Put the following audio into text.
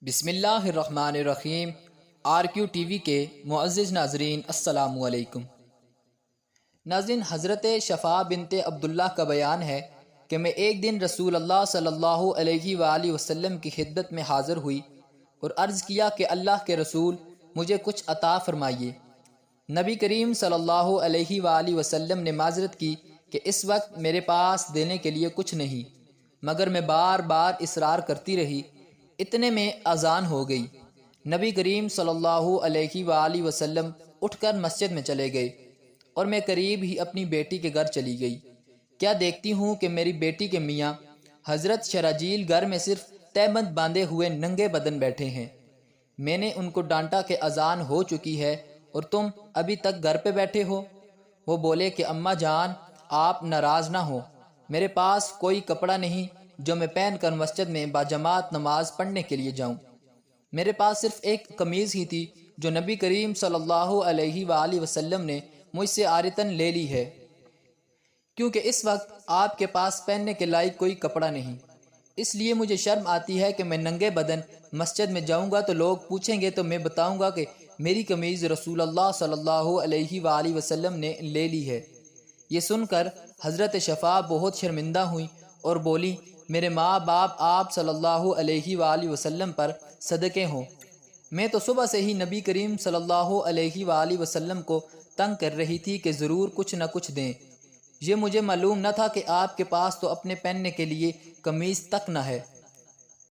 بسم اللہ الرحمن الرحیم۔ آر کیو ٹی وی کے معزز ناظرین السلام علیکم۔ ناظرین، حضرت شفاء بنت عبداللہ کا بیان ہے کہ میں ایک دن رسول اللہ صلی اللہ علیہ وآلہ وسلم کی خدمت میں حاضر ہوئی اور عرض کیا کہ اللہ کے رسول مجھے کچھ عطا فرمائیے۔ نبی کریم صلی اللہ علیہ وآلہ وسلم نے معذرت کی کہ اس وقت میرے پاس دینے کے لیے کچھ نہیں، مگر میں بار بار اصرار کرتی رہی۔ اتنے میں اذان ہو گئی۔ نبی کریم صلی اللہ علیہ وآلہ وسلم اٹھ کر مسجد میں چلے گئے اور میں قریب ہی اپنی بیٹی کے گھر چلی گئی۔ کیا دیکھتی ہوں کہ میری بیٹی کے میاں حضرت شراجیل گھر میں صرف تہبند باندھے ہوئے ننگے بدن بیٹھے ہیں۔ میں نے ان کو ڈانٹا کہ اذان ہو چکی ہے اور تم ابھی تک گھر پہ بیٹھے ہو۔ وہ بولے کہ اماں جان، آپ ناراض نہ ہو، میرے پاس کوئی کپڑا نہیں جو میں پہن کر مسجد میں باجماعت نماز پڑھنے کے لیے جاؤں۔ میرے پاس صرف ایک قمیض ہی تھی جو نبی کریم صلی اللہ علیہ وآلہ وسلم نے مجھ سے عارتاً لے لی ہے، کیونکہ اس وقت آپ کے پاس پہننے کے لائق کوئی کپڑا نہیں۔ اس لیے مجھے شرم آتی ہے کہ میں ننگے بدن مسجد میں جاؤں گا تو لوگ پوچھیں گے تو میں بتاؤں گا کہ میری قمیض رسول اللہ صلی اللہ علیہ وآلہ وسلم نے لے لی ہے۔ یہ سن کر حضرت شفاء بہت شرمندہ ہوئیں اور بولی، میرے ماں باپ آپ صلی اللہ علیہ وآلہ وسلم پر صدقے ہوں۔ میں تو صبح سے ہی نبی کریم صلی اللہ علیہ وآلہ وسلم کو تنگ کر رہی تھی کہ ضرور کچھ نہ کچھ دیں۔ یہ مجھے معلوم نہ تھا کہ آپ کے پاس تو اپنے پہننے کے لیے قمیض تک نہ ہے۔